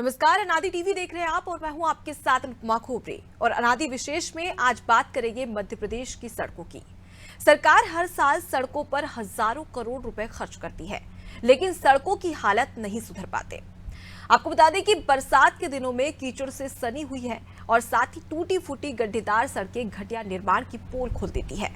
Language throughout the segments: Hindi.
नमस्कार, अनादि टीवी देख रहे हैं आप और मैं हूं आपके साथ अनुपमा खोपरे। और अनादि विशेष में आज बात करेंगे मध्य प्रदेश की सड़कों की। सरकार हर साल सड़कों पर हजारों करोड़ रुपए खर्च करती है, लेकिन सड़कों की हालत नहीं सुधर पाते। आपको बता दें कि बरसात के दिनों में कीचड़ से सनी हुई है और साथ ही टूटी फूटी गड्ढेदार सड़कें घटिया निर्माण की पोल खोल देती है।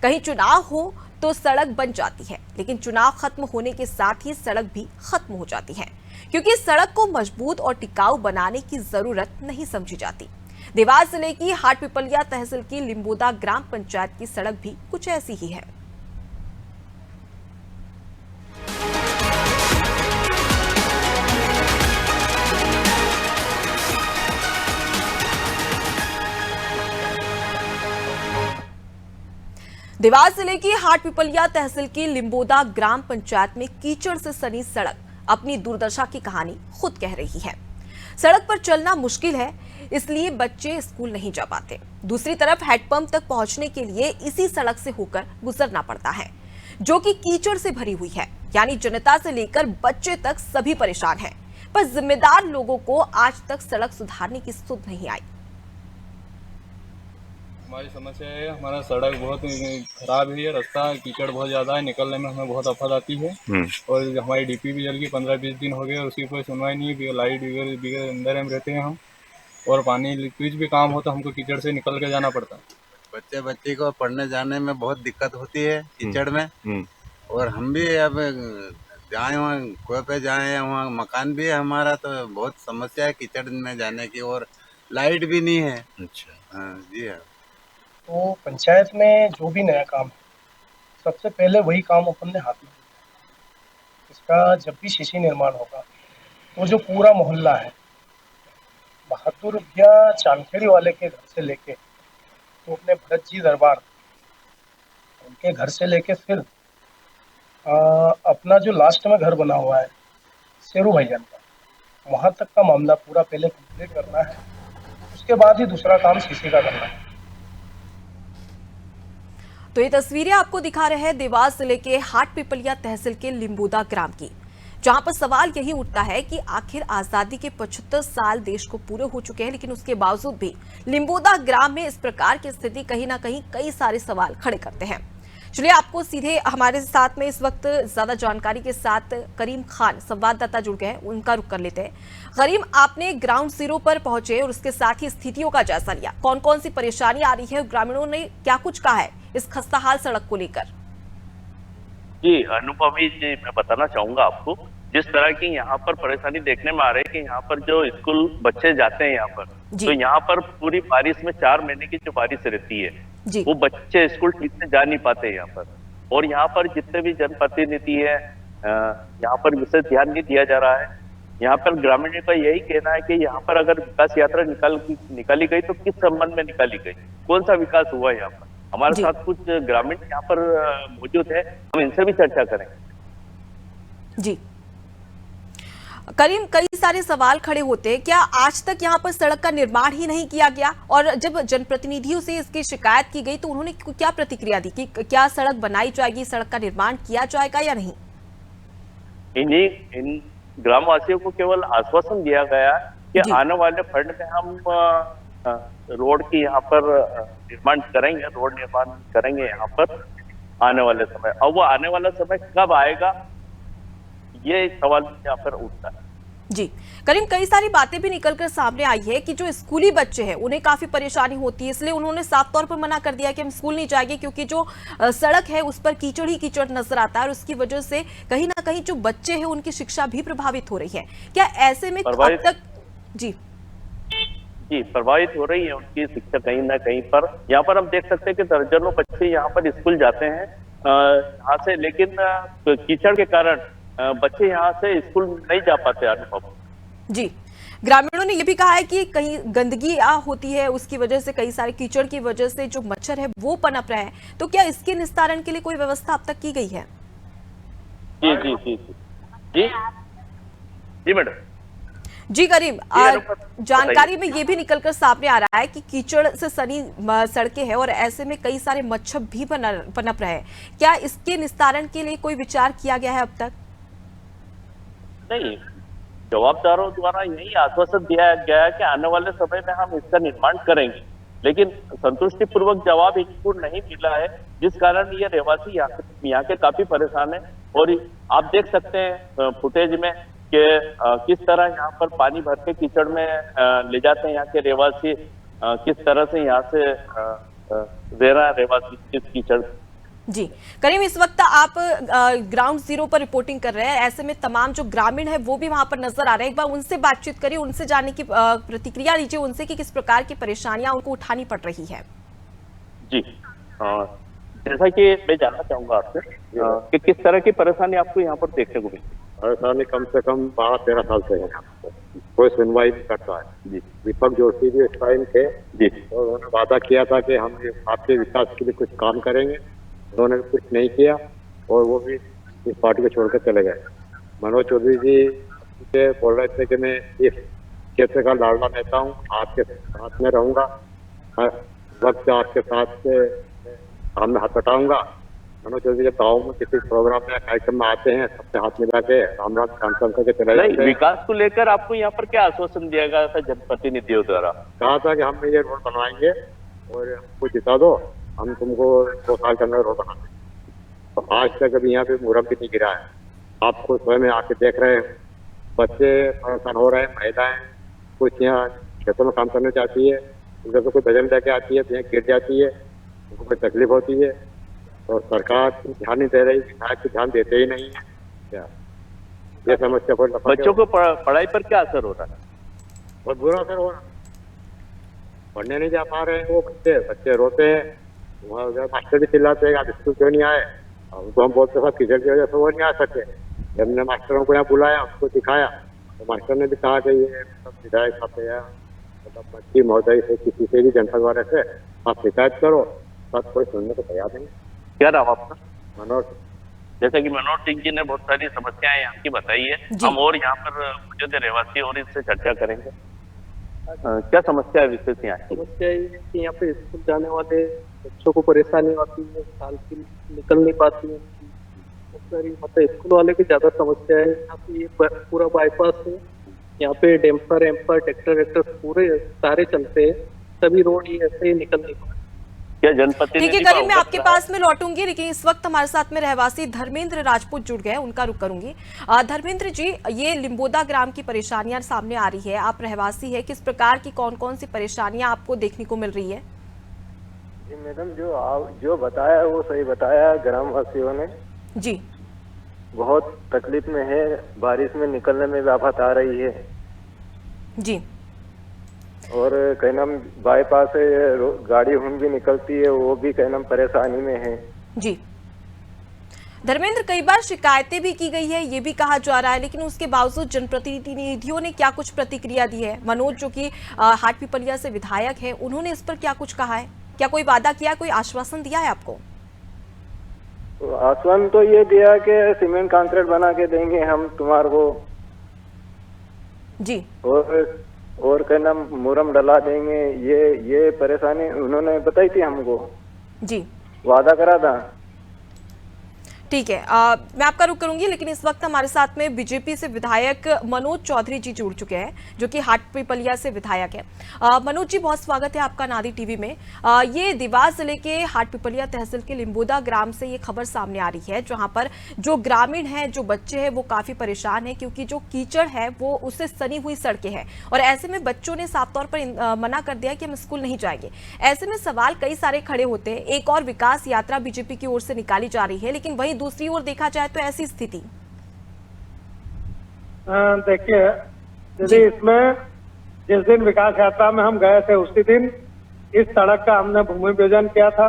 कहीं चुनाव हो तो सड़क बन जाती है, लेकिन चुनाव खत्म होने के साथ ही सड़क भी खत्म हो जाती है, क्योंकि सड़क को मजबूत और टिकाऊ बनाने की जरूरत नहीं समझी जाती। देवास जिले की हाटपिपलिया तहसील की लिंबोदा ग्राम पंचायत की सड़क भी कुछ ऐसी ही है। देवास जिले की हाटपिपलिया तहसील की लिंबोदा ग्राम पंचायत में कीचड़ से सनी सड़क अपनी दुर्दशा की कहानी खुद कह रही है। सड़क पर चलना मुश्किल है, इसलिए बच्चे स्कूल नहीं जा पाते। दूसरी तरफ हैंडपंप तक पहुंचने के लिए इसी सड़क से होकर गुजरना पड़ता है, जो कि कीचड़ से भरी हुई है। यानी जनता से लेकर बच्चे तक सभी परेशान हैं, पर जिम्मेदार लोगों को आज तक सड़क सुधारने की सुध नहीं आई। हमारी समस्या है, हमारा सड़क बहुत खराब है, रास्ता कीचड़ बहुत ज़्यादा है, निकलने में हमें बहुत आफत आती है। और हमारी डीपी भी जल की 15-20 दिन हो गए और उसी पर सुनवाई नहीं है। लाइट बिगड़ अंदर हम रहते हैं हम, और पानी कुछ भी काम हो तो हमको कीचड़ से निकल के जाना पड़ता है। बच्चे को पढ़ने जाने में बहुत दिक्कत होती है कीचड़ में। और हम भी अब जाए वहाँ कुएं पे जाए, वहाँ मकान भी है हमारा, तो बहुत समस्या है कीचड़ में जाने की, और लाइट भी नहीं है। अच्छा, हाँ जी हाँ। तो पंचायत में जो भी नया काम है, सबसे पहले वही काम अपन ने हाथ में लिया। इसका जब भी शिशि निर्माण होगा तो जो पूरा मोहल्ला है, बहादुर या चांदखेड़ी वाले के घर से लेके तो अपने भरत जी दरबार, उनके घर से लेके फिर अपना जो लास्ट में घर बना हुआ है शेरू भाईजान का, वहां तक का मामला पूरा पहले कंप्लीट करना है। उसके बाद ही दूसरा काम शिशि का करना है। तो ये तस्वीरें आपको दिखा रहे हैं देवास जिले के हाटपिपलिया तहसील के लिंबोदा ग्राम की, जहां पर सवाल यही उठता है कि आखिर आजादी के 75 साल देश को पूरे हो चुके हैं, लेकिन उसके बावजूद भी लिंबोदा ग्राम में इस प्रकार की स्थिति कहीं ना कहीं कई सारे सवाल खड़े करते हैं। चलिए, आपको सीधे हमारे साथ में इस वक्त ज्यादा जानकारी के साथ करीम खान संवाददाता जुड़ गए हैं, उनका रुख कर लेते हैं। करीम, आपने ग्राउंड जीरो पर पहुंचे और उसके साथ ही स्थितियों का जायजा लिया। कौन कौन सी परेशानी आ रही है, ग्रामीणों ने क्या कुछ कहा है इस खस्ताहाल सड़क को लेकर? जी अनुपमी जी, मैं बताना चाहूंगा आपको, जिस तरह की यहाँ पर परेशानी देखने में आ रही है कि यहाँ पर जो स्कूल बच्चे जाते हैं यहाँ पर, तो यहाँ पर पूरी बारिश में 4 महीने की जो बारिश रहती है, वो बच्चे स्कूल ठीक से जा नहीं पाते यहाँ पर। और यहाँ पर जितने भी जनप्रतिनिधि है, यहाँ पर विशेष ध्यान नहीं दिया जा रहा है। यहाँ पर ग्रामीणों का यही कहना है कि यहाँ पर अगर विकास यात्रा निकाली गई तो किस संबंध में निकाली गई, कौन सा विकास हुआ यहाँ पर। हमारे साथ कुछ ग्रामीण यहाँ पर मौजूद है, हम इनसे भी चर्चा करेंगे। जी करीम, कई सारे सवाल खड़े होते हैं। क्या आज तक यहाँ पर सड़क का निर्माण ही नहीं किया गया? और जब जनप्रतिनिधियों से इसकी शिकायत की गई तो उन्होंने क्या प्रतिक्रिया दी कि क्या सड़क बनाई जाएगी, सड़क का निर्माण किया जाएगा या नहीं? इन ग्रामवासियों को केवल आश्वासन दिया गया कि आने वाले फंड में हम रोड की यहाँ पर निर्माण करेंगे, रोड निर्माण करेंगे यहाँ पर आने वाले समय। अब वो आने वाला समय कब आएगा, ये सवाल यहाँ पर उठता है। जी करीम, कई सारी बातें भी निकलकर सामने आई है कि जो स्कूली बच्चे हैं उन्हें काफी परेशानी होती है, इसलिए उन्होंने साफ तौर पर मना कर दिया कि हम स्कूल नहीं जाएंगे, क्योंकि जो सड़क है उस पर कीचड़ ही कीचड़ नजर आता है और उसकी वजह से कहीं ना कहीं जो बच्चे हैं उनकी शिक्षा भी प्रभावित हो रही है। क्या ऐसे में अब तक जी प्रभावित हो रही है उनकी शिक्षा कहीं ना कहीं पर। यहाँ पर हम देख सकते हैं कि दर्जनों बच्चे यहाँ पर स्कूल जाते हैं यहाँ से, लेकिन कीचड़ के कारण बच्चे यहाँ से स्कूल नहीं जा पाते। अनुभव जी, ग्रामीणों ने यह भी कहा है कि कहीं गंदगी होती है, उसकी वजह से कई सारे कीचड़ की वजह से जो मच्छर है वो पनप रहे हैं। तो क्या इसके निस्तारण के लिए कोई व्यवस्था अब तक की गई है? जी जी जी जी जी मैडम। जी करीम, जानकारी में ये भी निकलकर सामने आ रहा है कि कीचड़ से सनी सड़कें हैं और ऐसे में कई सारे मच्छर भी पनप रहे हैं। क्या इसके निस्तारण के लिए कोई विचार किया गया है अब तक? नहीं, जवाबदारों द्वारा यही आश्वासन दिया गया है कि आने वाले समय में हम इसका निर्माण करेंगे, लेकिन संतुष्टिपूर्वक जवाब इनको नहीं मिला है, जिस कारण ये रहवासी यहाँ के काफी परेशान है। और आप देख सकते हैं फुटेज में कि किस तरह यहाँ पर पानी भर के कीचड़ में ले जाते हैं यहाँ के रहवासी, किस तरह से यहाँ से रह रहा है रहवासी इस कीचड़। जी करीम, इस वक्त आप ग्राउंड जीरो पर रिपोर्टिंग कर रहे हैं, ऐसे में तमाम जो ग्रामीण है वो भी वहां पर नजर आ रहे हैं। एक बार उनसे बातचीत करिए, उनसे जानने की प्रतिक्रिया लीजिए उनसे कि किस प्रकार की परेशानियां उनको उठानी पड़ रही है। जी जैसा कि मैं जानना चाहूंगा आपसे कि किस तरह की परेशानी आपको यहाँ पर देखने को मिली। परेशानी कम से कम 12-13 साल से है, कोई सुनवाई नहीं करता है। जी दीपक जोशी जी इस टाइम थे जी, और उन्होंने वादा किया था कि हम आपके विकास के लिए कुछ काम करेंगे, उन्होंने कुछ नहीं किया और वो भी इस पार्टी को छोड़कर चले गए। मनोज चौधरी जी के बोल रहे थे कि मैं इस क्षेत्र का लाडला नेता हूँ, आपके साथ में रहूंगा, हर वक्त आपके साथ सामने हाथ बटाऊंगा। मनोज चौधरी जब गाँव में किसी प्रोग्राम में कार्यक्रम में आते हैं, सबसे हाथ मिला के राम राम शांत करके चले जाते हैं। विकास को लेकर आपको यहाँ पर क्या आश्वासन दिया गया था जनप्रतिनिधियों द्वारा? कहा था कि हम ये रोड बनवाएंगे और हमको जिता दो, हम तुमको 2 साल के अंदर रोड बना देंगे। तो आज तक अभी यहाँ पे मुहर्रम भी नहीं गिरा है। आपको स्वयं आके देख रहे हैं, बच्चे परेशान हो रहे हैं, महिलाएं कुछ यहाँ खेतों में काम करने जाती है, उधर से कोई भजन लेके आती है तो यहाँ गिर जाती है, उनको कोई तकलीफ होती है और सरकार ध्यान नहीं दे रही, विधायक ध्यान देते ही नहीं है। क्या ये समस्या को बच्चों को पढ़ाई पर क्या असर हो रहा है? बहुत बुरा असर हो रहा है, पढ़ने नहीं जा पा रहे हैं वो बच्चे रोते हैं, वहाँ मास्टर भी चिल्लाते हैं आप स्कूल क्यों नहीं आए। उनको हम बोलते साहब कीचड़ की वजह से वो नहीं आ सके। जब हमने मास्टरों को यहाँ बुलाया, उसको दिखाया, तो मास्टर ने भी कहा कि ये सब विधायक साहब या मतलब मंत्री महोदय से किसी से भी जनता द्वारा से आप शिकायत करो, सब कोई सुनने को तैयार नहीं। क्या नाम आपका? मनोज। जैसा कि मनोज सिंह जी ने बहुत सारी समस्याएं यहाँ की बताई है, हम और यहाँ पर मौजूद रहवासी और इससे चर्चा करेंगे। क्या समस्या है विशेष यहाँ की? समस्या ये है कि यहाँ पे स्कूल जाने वाले बच्चों को परेशानी होती है, साल की निकल नहीं पाती है। मतलब स्कूल वाले की ज्यादा समस्या है। यहाँ पे ये पूरा बाईपास है, यहाँ पे डैम्पर एम्पर ट्रैक्टर पूरे सारे चलते हैं, सभी रोड ये ऐसे ही निकल नहीं पाते। क्या जनप्रतिनिधि? ठीक है करीम, मैं आपके पास में लौटूंगी, लेकिन इस वक्त हमारे साथ में रहवासी धर्मेंद्र राजपूत जुड़ गए, उनका रुख करूंगी। धर्मेंद्र जी, ये लिम्बोदा ग्राम की परेशानियां सामने आ रही है, आप रहवासी है, किस प्रकार की कौन कौन सी परेशानियां आपको देखने को मिल रही है? जी मैडम, जो बताया वो सही बताया ग्रामवासियों ने। जी बहुत तकलीफ में है, बारिश में निकलने में भी आफत आ रही है जी, और कहीं नाम बाईपास से गाड़ी हुन भी निकलती है, वो भी कहीं नाम परेशानी में है। जी धर्मेंद्र, कई बार शिकायतें भी की गई है, ये भी कहा जा रहा है, लेकिन उसके बावजूद जनप्रतिनिधियों ने क्या कुछ प्रतिक्रिया दी है? मनोज जो कि हाटपिपलिया से विधायक है, उन्होंने इस पर क्या कुछ कहा है? क्या कोई वादा किया, कोई आश्वासन दिया है आपको? तो आश्वासन तो ये दिया कि सीमेंट कंक्रीट बना के देंगे हम तुम्हारे को जी, और क्या नाम मुरम डला देंगे। ये परेशानी उन्होंने बताई थी हमको जी, वादा करा था। ठीक है, मैं आपका रुख करूंगी, लेकिन इस वक्त हमारे साथ में बीजेपी से विधायक मनोज चौधरी जी जुड़ चुके हैं, जो कि हाटपिपलिया से विधायक है। मनोज जी, बहुत स्वागत है आपका नादी टीवी में। ये देवास जिले के हाटपिपलिया तहसील के लिम्बोदा ग्राम से ये खबर सामने आ रही है, जहां पर जो ग्रामीण हैं, जो बच्चे हैं, वो काफी परेशान है, क्योंकि जो कीचड़ है वो उससे सनी हुई सड़कें हैं, और ऐसे में बच्चों ने साफ तौर पर मना कर दिया कि हम स्कूल नहीं जाएंगे। ऐसे में सवाल कई सारे खड़े होते हैं। एक और विकास यात्रा बीजेपी की ओर से निकाली जा रही है, लेकिन वहीं दूसरी ओर देखा जाए तो ऐसी स्थिति। देखिए, यदि इसमें जिस दिन विकास यात्रा में हम गए थे उसी दिन इस सड़क का हमने भूमि पूजन किया था।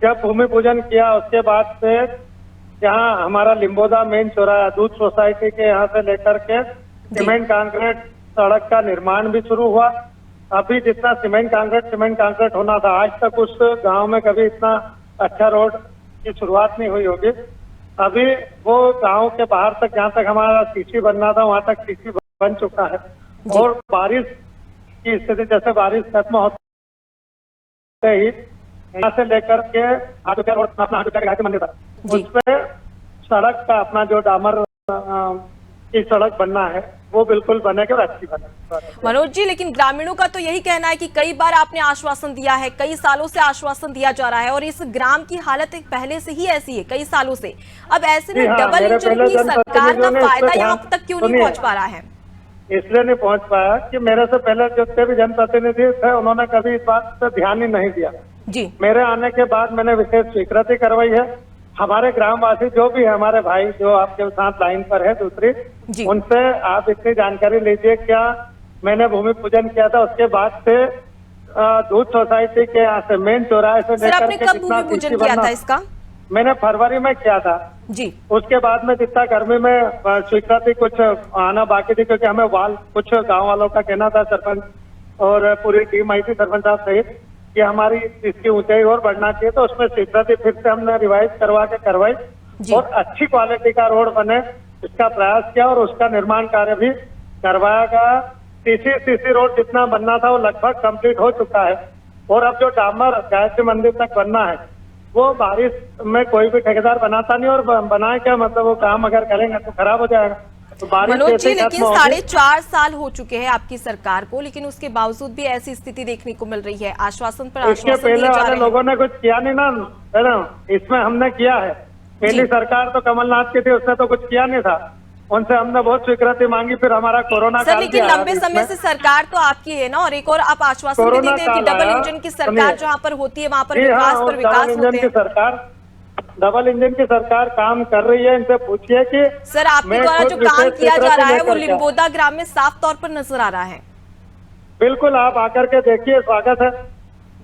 जब भूमि पूजन किया उसके बाद से यहाँ हमारा लिम्बोदा मेन चौराहा दूध सोसाइटी के यहाँ से लेकर के सीमेंट कंक्रीट सड़क का निर्माण भी शुरू हुआ। अभी जितना सीमेंट कंक्रीट होना था, आज तक उस गांव में कभी इतना अच्छा रोड की शुरुआत नहीं हुई होगी। अभी वो गांव के बाहर तक, जहाँ तक हमारा सीसी बनना था, वहां तक सीसी बन चुका है। और बारिश की स्थिति, जैसे बारिश खत्म होते ही यहाँ से लेकर के अपना मंदिर तक उस पे सड़क का अपना जो डामर की सड़क बनना है वो बिल्कुल बनेगी और अच्छी बनेगी। मनोज जी, लेकिन ग्रामीणों का तो यही कहना है कि कई बार आपने आश्वासन दिया है, कई सालों से आश्वासन दिया जा रहा है और इस ग्राम की हालत पहले से ही ऐसी है कई सालों से। अब ऐसे में डबल इंजन की सरकार का फायदा यहाँ तक क्यों नहीं पहुंच पा रहा है? इसलिए नहीं पहुंच पाया कि मेरे से पहले जितने भी जनप्रतिनिधि थे उन्होंने कभी इस बात पर ध्यान ही नहीं दिया जी। मेरे आने के बाद मैंने विशेष स्वीकृति करवाई है। हमारे ग्रामवासी जो भी है, हमारे भाई जो आपके साथ लाइन पर है दूसरी, उनसे आप इसकी जानकारी लीजिए। क्या मैंने भूमि पूजन किया था, उसके बाद से दूध सोसाइटी के यहाँ से मेन चौराहे से लेकर के कब भूमि पूजन किया था इसका? मैंने फरवरी में किया था जी। उसके बाद में जितना गर्मी में स्वीकृति कुछ आना बाकी थी, क्योंकि हमें कुछ गांव वालों का कहना था, सरपंच और पूरी टीम आई थी सरपंच साहब सहित, कि हमारी इसकी ऊंचाई और बढ़ना चाहिए, तो उसमें स्वीकृति फिर से हमने रिवाइज करवाई और अच्छी क्वालिटी का रोड बने इसका प्रयास किया और उसका निर्माण कार्य भी करवाया गया। सीसी रोड जितना बनना था वो लगभग कंप्लीट हो चुका है और अब जो डामर गायत्री मंदिर तक बनना है वो बारिश में कोई भी ठेकेदार बनाता नहीं, और बनाए क्या मतलब वो काम अगर करेंगे तो खराब हो जाएगा। तो मनोज जी, लेकिन 4.5 साल हो चुके हैं आपकी सरकार को, लेकिन उसके बावजूद भी ऐसी स्थिति देखने को मिल रही है। आश्वासन पर आश्वासन इसके पहले वाले लोगों ने कुछ किया नहीं ना, है ना? इसमें हमने किया है। पहली सरकार तो कमलनाथ की थी, उसने तो कुछ किया नहीं था, उनसे हमने बहुत स्वीकृति मांगी, फिर हमारा कोरोना सर, लेकिन लंबे समय से सरकार तो आपकी है ना, और एक और आप आश्वासन भी देते हैं कि डबल इंजन की सरकार जहाँ पर होती है वहाँ पर विकास पर विकास होते हैं। डबल इंजन की सरकार काम कर रही है, इनसे पूछिए कि सर आपके द्वारा जो काम किया जा रहा है वो लिम्बोदा ग्राम में साफ तौर पर नजर आ रहा है। बिल्कुल, आप आकर के देखिए, स्वागत है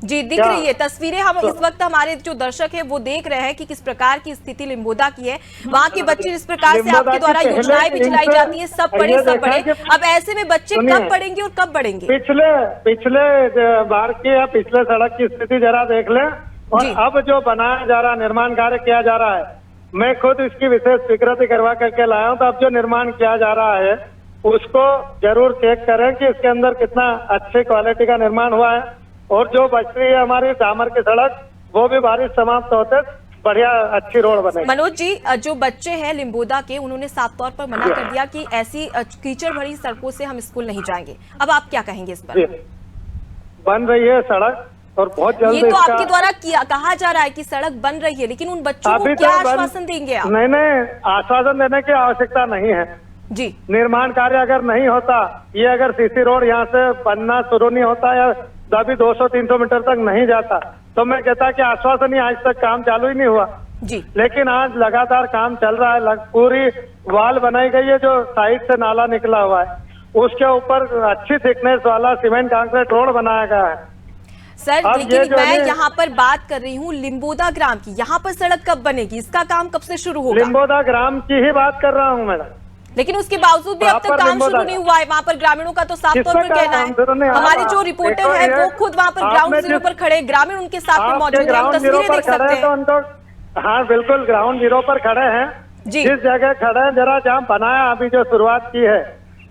जी। दिख रही है तस्वीरें, हम इस वक्त हमारे जो दर्शक है वो देख रहे हैं कि किस प्रकार की स्थिति लिम्बोदा की है। वहाँ के बच्चे जिस प्रकार से आपके द्वारा योजनाएं भी चलाई जाती है, सब पढ़े सब पढ़े, अब ऐसे में बच्चे कब पढ़ेंगे और कब बढ़ेंगे? पिछले बार की या पिछले सड़क की स्थिति जरा देख लें, और अब जो बनाया जा रहा, निर्माण कार्य किया जा रहा है, मैं खुद इसकी विशेष स्वीकृति करवा करके लाया हूँ। तो अब जो निर्माण किया जा रहा है उसको जरूर चेक करें कि इसके अंदर कितना अच्छे क्वालिटी का निर्माण हुआ है, और जो बच रही है हमारी डामर की सड़क वो भी बारिश समाप्त होते बढ़िया अच्छी रोड बनेगी। मनोज जी, जो बच्चे हैं लिम्बोदा के, उन्होंने साफ तौर पर मना कर दिया कि ऐसी कीचड़ भरी सड़कों से हम स्कूल नहीं जाएंगे। अब आप क्या कहेंगे इस पर? बन रही है सड़क और बहुत जल्द ये तो आपके द्वारा कहा जा रहा है कि सड़क बन रही है, लेकिन उन बच्चों को क्या आश्वासन देंगे आप? नहीं, आश्वासन देने की आवश्यकता नहीं है जी। निर्माण कार्य अगर नहीं होता, ये अगर सीसी रोड यहाँ से बनना शुरू नहीं होता या अभी 200-300 मीटर तक नहीं जाता, तो मैं कहता कि आश्वासन ही आज तक काम चालू ही नहीं हुआ जी। लेकिन आज लगातार काम चल रहा है। पूरी वाल बनाई गई है, जो साइड से नाला निकला हुआ है उसके ऊपर अच्छी थिकनेस वाला सीमेंट कंक्रीट रोड बनाया गया है। सर, लेकिन मैं यहाँ पर बात कर रही हूँ लिम्बोदा ग्राम की, यहाँ पर सड़क कब बनेगी? इसका काम कब से शुरू होगा? लिम्बोदा ग्राम की ही बात कर रहा हूँ मैडम, लेकिन उसके बावजूद भी अब तक काम शुरू नहीं हुआ है। वहाँ पर ग्रामीणों का तो साफ तौर पर कहना है, हमारे जो रिपोर्टर है वो खुद वहाँ पर ग्राउंड जीरो पर खड़े, ग्रामीण उनके साथ में मौजूद है, तस्वीरें देख सकते हैं। हाँ बिल्कुल, ग्राउंड जीरो पर खड़े हैं जिस जगह खड़े हैं, जरा जहाँ बनाया अभी जो शुरुआत की है,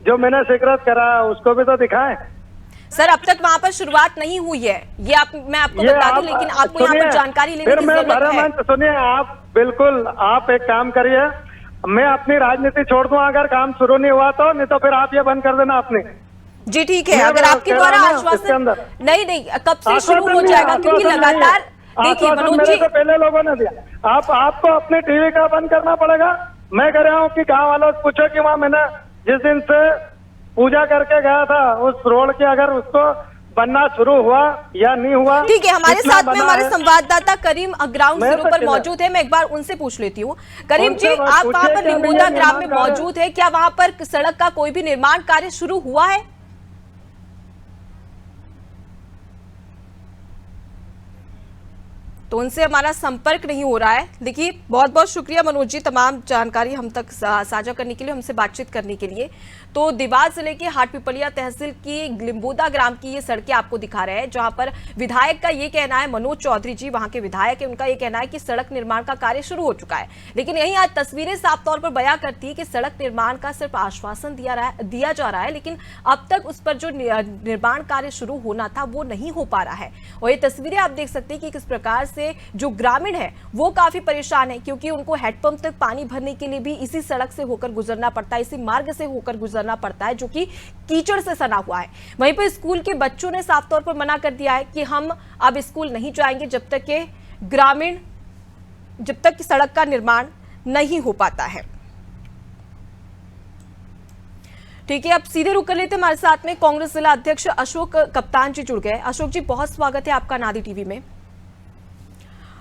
जो मैंने स्वीकृत करा उसको भी तो दिखाएं। सर, अब तक वहाँ पर शुरुआत नहीं हुई है, ये मैं आपको बता दूं, लेकिन आपको यहाँ पर जानकारी लेने की जरूरत है। सुनिए, आप बिल्कुल आप एक काम करिए, मैं अपनी राजनीति छोड़ दूं अगर काम शुरू नहीं हुआ तो, नहीं तो फिर आप ये बंद कर देना अपने। जी ठीक है, अगर आपके द्वारा आश्वासन नहीं कब से शुरू हो जाएगा, क्योंकि लगातार देखिए मनोज जी, पहले लोगों ने दिया, आपको अपने टीवी का बंद करना पड़ेगा। मैं कह रहा हूँ कि गाँव वालों से पूछो कि वहाँ मैंने जिस दिन से पूजा करके गया था उस रोड के अगर उसको बनना शुरू हुआ या नहीं हुआ। ठीक है, हमारे साथ में हमारे संवाददाता करीम ग्राउंड जीरो पर मौजूद है, मैं एक बार उनसे पूछ लेती हूँ। करीम जी, आप वहाँ पर लिम्बोदा ग्राम में मौजूद है, क्या वहाँ पर सड़क का कोई भी निर्माण कार्य शुरू हुआ है? तो उनसे हमारा संपर्क नहीं हो रहा है। देखिए, बहुत बहुत शुक्रिया मनोज जी, तमाम जानकारी हम तक साझा करने के लिए, हमसे बातचीत करने के लिए। तो देवास जिले के हाटपिपलिया तहसील की लिम्बोदा ग्राम की ये सड़कें आपको दिखा रहे हैं, जहां पर विधायक का ये कहना है, मनोज चौधरी जी वहां के विधायक है, उनका ये कहना है कि सड़क निर्माण का कार्य शुरू हो चुका है। लेकिन यही आज तस्वीरें साफ तौर पर बयां करती है कि सड़क निर्माण का सिर्फ आश्वासन दिया जा रहा है, लेकिन अब तक उस पर जो निर्माण कार्य शुरू होना था वो नहीं हो पा रहा है। और ये तस्वीरें आप देख सकते हैं कि किस प्रकार से से जो ग्रामीण है वो काफी परेशान है, क्योंकि उनको हैंडपंप तक पानी भरने के लिए भी इसी सड़क से होकर गुजरना पड़ता है, इसी मार्ग से होकर गुजरना पड़ता है, जो कि कीचड़ से सना हुआ है। वहीं पर स्कूल के बच्चों ने साफ तौर पर मना कर दिया है कि हम अब स्कूल नहीं जाएंगे जब तक सड़क का निर्माण नहीं हो पाता है। ठीक है, अब सीधे रुक कर लेते हमारे साथ में कांग्रेस जिला अध्यक्ष अशोक कप्तान जी जुड़ गए। अशोक जी, बहुत स्वागत है आपका नादी टीवी में।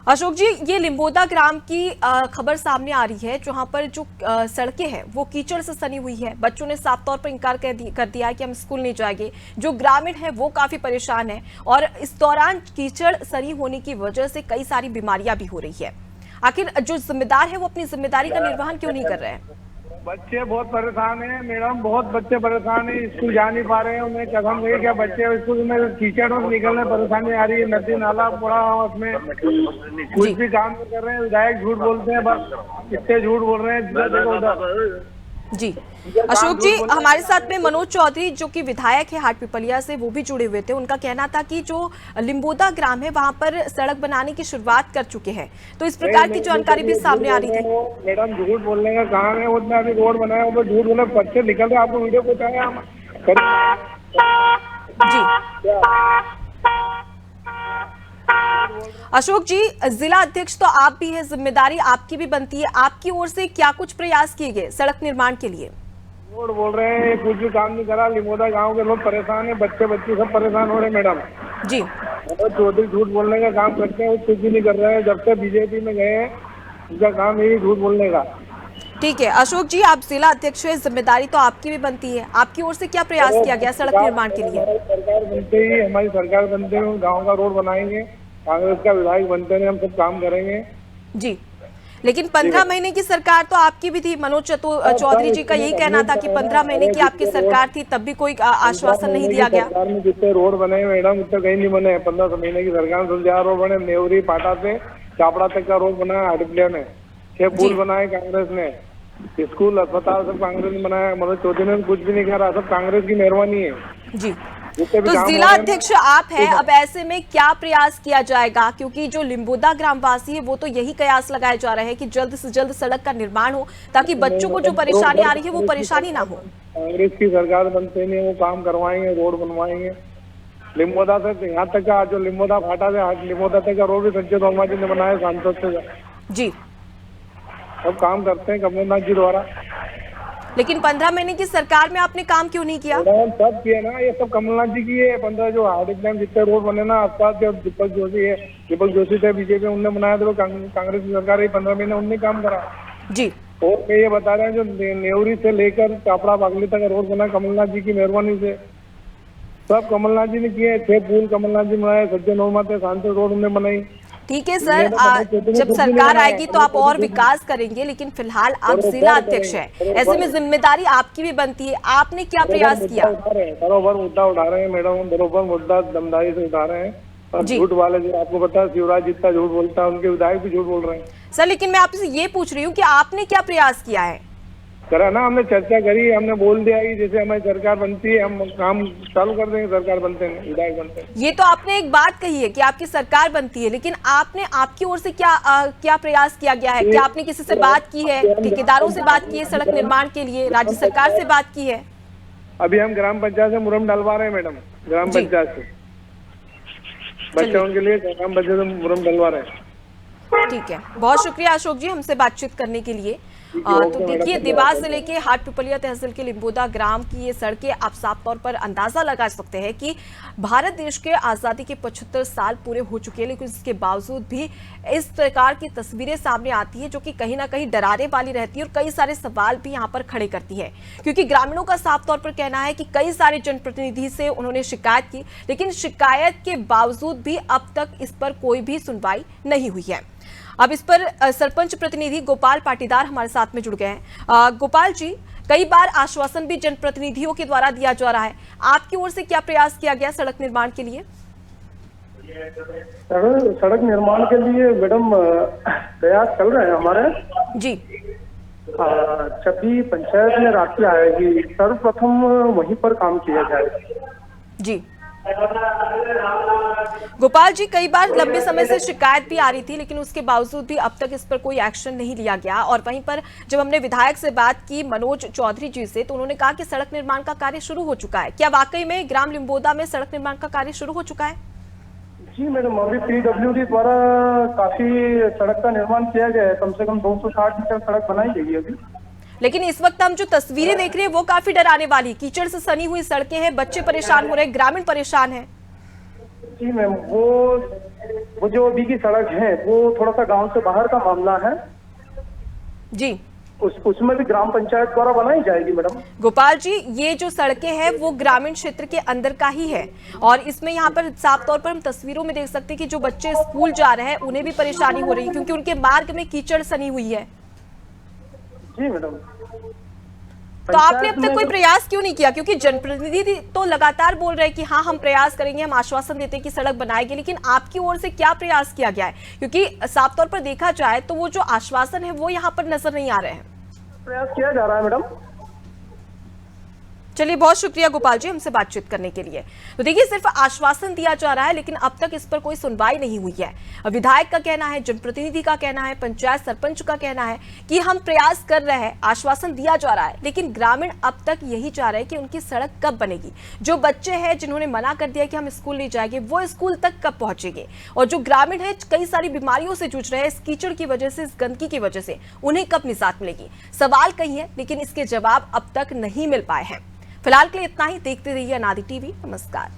अशोक जी, ये लिम्बोदा ग्राम की खबर सामने आ रही है, जहां पर जो सड़कें हैं वो कीचड़ से सनी हुई है। बच्चों ने साफ तौर पर इनकार कर दिया है कि हम स्कूल नहीं जाएंगे। जो ग्रामीण है वो काफी परेशान है और इस दौरान कीचड़ सनी होने की वजह से कई सारी बीमारियां भी हो रही है। आखिर जो जिम्मेदार है वो अपनी जिम्मेदारी का निर्वहन क्यों नहीं कर रहे हैं? बच्चे बहुत परेशान हैं मैडम, बहुत बच्चे परेशान हैं, स्कूल जा नहीं पा रहे हैं। उन्हें कसम नहीं क्या बच्चे स्कूल में कीचड़ में निकलने परेशानी आ रही है, नदी नाला पूरा उसमें कुछ भी काम नहीं कर रहे हैं। विधायक झूठ बोलते हैं, बस इतने झूठ बोल रहे हैं। जी अशोक जी, हमारे साथ में मनोज चौधरी जो कि विधायक है हाट पिपलिया से, वो भी जुड़े हुए थे। उनका कहना था कि जो लिम्बोदा ग्राम है वहां पर सड़क बनाने की शुरुआत कर चुके हैं, तो इस प्रकार की जानकारी भी सामने आ रही थी। मैडम झूठ बोलने का काम है, उसने अभी रोड बनाया वो झूठ बोले, बच्चे निकल रहे, आपको वीडियो पहुंचाया हम जी। अशोक जी, जिला अध्यक्ष तो आप भी है, जिम्मेदारी आपकी भी बनती है। आपकी ओर से क्या कुछ प्रयास किए गए सड़क निर्माण के लिए? रोड बोल रहे हैं, कुछ भी काम नहीं करा। लिमोदा गांव के लोग परेशान हैं, बच्चे सब परेशान हो रहे हैं मैडम जी। चौधरी झूठ बोलने का काम करते हैं, वो कुछ भी नहीं कर रहे हैं। जब से बीजेपी में गए हैं उनका काम यही झूठ बोलने का। ठीक है अशोक जी, आप जिला अध्यक्ष है, जिम्मेदारी तो आपकी भी बनती है। आपकी ओर से क्या प्रयास किया गया सड़क निर्माण के लिए? सरकार बनते ही हमारी सरकार बनते हुए गाँव का रोड बनाएंगे, कांग्रेस का विधायक बनते हैं, हम सब काम करेंगे जी। लेकिन 15 महीने की सरकार तो आपकी भी थी। मनोज चौधरी जी का यही कहना था कि 15 महीने की आपकी सरकार थी, तब भी कोई आश्वासन नहीं दिया गया। सरकार में जितने रोड बने मैडम उतने कहीं नहीं बने। 15 महीने की सरकार में 4 रोड बने, नेवरी पाटा से चापड़ा तक का रोड बनाया हाटपिपलिया ने, 6 पुल बनाए कांग्रेस ने, स्कूल अस्पताल सब कांग्रेस ने बनाया। मनोज चौधरी ने कुछ भी नहीं करा, सब कांग्रेस की मेहरबानी है जी। तो जिला अध्यक्ष आप हैं, अब ऐसे में क्या प्रयास किया जाएगा? क्योंकि जो लिम्बोदा ग्रामवासी है वो तो यही कयास लगाए जा रहे हैं कि जल्द से जल्द सड़क का निर्माण हो, ताकि बच्चों को जो परेशानी आ रही है वो परेशानी ना हो। कांग्रेस की सरकार बनते नहीं, वो काम करवाएंगे, रोड बनवाएंगे। लिम्बोदा से यहाँ तक का जो लिम्बोदा फाटा से लिम्बोदा तक का रोड भी संजय वर्मा जी ने बनाया सांसद से जी। अब काम करते हैं कमलनाथ जी द्वारा। लेकिन 15 महीने की सरकार में आपने काम क्यों नहीं किया? सब किया ना, ये सब कमलनाथ जी की है। 15 जो हार्दिक जितने रोड बने ना आसपास, जो दीपक जोशी है, दीपक जोशी थे बीजेपी, उनने बनाया था। कांग्रेस की सरकार 15 महीने उनने काम करा जी। और ये बता रहे हैं जो नेवरी से लेकर चापड़ा बागली तक रोड बना कमलनाथ जी की मेहरबानी से, सब कमलनाथ जी ने किए। 6 पुल कमलनाथ जी बनाए, सज्जन नोमा थे सांसद, रोड उन्होंने बनाई। ठीक है सर, जब सरकार आएगी तो आप और विकास करेंगे, लेकिन फिलहाल आप जिला अध्यक्ष हैं, ऐसे में जिम्मेदारी आपकी भी बनती है। आपने क्या प्रयास किया? बरोबर मुद्दा उठा रहे हैं मैडम, बरोबर मुद्दा दमदारी से उठा रहे हैं। और झूठ वाले जो आपको पता है शिवराज जितना झूठ बोलता है, उनके विधायक भी झूठ बोल रहे हैं सर। लेकिन मैं आपसे ये पूछ रही हूँ कि आपने क्या प्रयास किया है? करा ना, हमने चर्चा करी, हमने बोल दिया कि जैसे हमारी सरकार बनती है हम काम चालू कर देंगे, सरकार बनते हैं विधायक बनते हैं। ये तो आपने एक बात कही है कि आपकी सरकार बनती है, लेकिन आपने आपकी ओर से क्या प्रयास किया गया है? क्या आपने किसी से बात की है, ठेकेदारों से बात की है सड़क निर्माण के लिए, राज्य सरकार से बात की है? अभी हम ग्राम पंचायत से मुरम डलवा रहे हैं मैडम, ग्राम पंचायत से बच्चों के लिए ग्राम पंचायत से मुरम डलवा रहे हैं। ठीक है, बहुत शुक्रिया अशोक जी हमसे बातचीत करने के लिए। तो देखिए, देवास जिले के हाट पिपलिया तहसील के लिम्बोदा ग्राम की ये सड़कें आप साफ तौर पर अंदाजा लगा सकते हैं कि भारत देश के आज़ादी के 75 साल पूरे हो चुके हैं, लेकिन इसके बावजूद भी इस प्रकार की तस्वीरें सामने आती है जो कि कहीं ना कहीं डराने वाली रहती है और कई सारे सवाल भी यहाँ पर खड़े करती है। क्योंकि ग्रामीणों का साफ तौर पर कहना है कि कई सारे जनप्रतिनिधि से उन्होंने शिकायत की, लेकिन शिकायत के बावजूद भी अब तक इस पर कोई भी सुनवाई नहीं हुई है। अब इस पर सरपंच प्रतिनिधि गोपाल पाटीदार हमारे साथ में जुड़ गए हैं। गोपाल जी, कई बार आश्वासन भी जनप्रतिनिधियों के द्वारा दिया जा रहा है, आपकी ओर से क्या प्रयास किया गया सड़क निर्माण के लिए? सड़क निर्माण के लिए मैडम प्रयास चल रहे हैं हमारे जी। जब भी पंचायत में राशि आएगी सर्वप्रथम वहीं पर काम किया जाएगा जी। गोपाल जी, कई बार लंबे समय से शिकायत भी आ रही थी, लेकिन उसके बावजूद भी अब तक इस पर कोई एक्शन नहीं लिया गया। और वहीं पर जब हमने विधायक से बात की मनोज चौधरी जी से, तो उन्होंने कहा कि सड़क निर्माण का कार्य शुरू हो चुका है। क्या वाकई में ग्राम लिम्बोदा में सड़क निर्माण का कार्य शुरू हो चुका है? जी मैडम, अभी PWD द्वारा काफी सड़क का निर्माण किया गया है। कम से कम 260 मीटर सड़क बनाई गई है अभी। लेकिन इस वक्त हम जो तस्वीरें देख रहे हैं वो काफी डराने वाली, कीचड़ से सनी हुई सड़कें हैं, बच्चे परेशान हो रहे हैं, ग्रामीण परेशान है। जी मैम, वो जो अभी की सड़क है वो थोड़ा सा गांव से बाहर का मामला है जी। उसमें भी ग्राम पंचायत द्वारा बनाई जाएगी मैडम। गोपाल जी, ये जो सड़कें हैं वो ग्रामीण क्षेत्र के अंदर का ही है, और इसमें यहाँ पर साफ तौर पर हम तस्वीरों में देख सकते हैं कि जो बच्चे स्कूल जा रहे हैं उन्हें भी परेशानी हो रही है, क्योंकि उनके मार्ग में कीचड़ सनी हुई है। जी मैडम, तो आपने अब तक कोई प्रयास क्यों नहीं किया? क्योंकि जनप्रतिनिधि तो लगातार बोल रहे हैं कि हाँ हम प्रयास करेंगे, हम आश्वासन देते हैं कि सड़क बनाएंगे, लेकिन आपकी ओर से क्या प्रयास किया गया है? क्योंकि साफ तौर पर देखा जाए तो वो जो आश्वासन है वो यहाँ पर नजर नहीं आ रहे हैं। प्रयास किया जा रहा है मैडम। चलिए, बहुत शुक्रिया गोपाल जी हमसे बातचीत करने के लिए। तो देखिए, सिर्फ आश्वासन दिया जा रहा है, लेकिन अब तक इस पर कोई सुनवाई नहीं हुई है। विधायक का कहना है, जनप्रतिनिधि का कहना है, पंचायत सरपंच का कहना है कि हम प्रयास कर रहे हैं, आश्वासन दिया जा रहा है, लेकिन ग्रामीण अब तक यही चाह रहे हैं कि उनकी सड़क कब बनेगी। जो बच्चे हैं जिन्होंने मना कर दिया कि हम स्कूल नहीं जाएंगे, वो स्कूल तक कब पहुंचेंगे, और जो ग्रामीण है कई सारी बीमारियों से जूझ रहे हैं इस कीचड़ की वजह से, इस गंदगी की वजह से, उन्हें कब निजात मिलेगी। सवाल कई है, लेकिन इसके जवाब अब तक नहीं मिल पाए हैं। फिलहाल के लिए इतना ही। देखते रहिए अनादि टीवी। नमस्कार।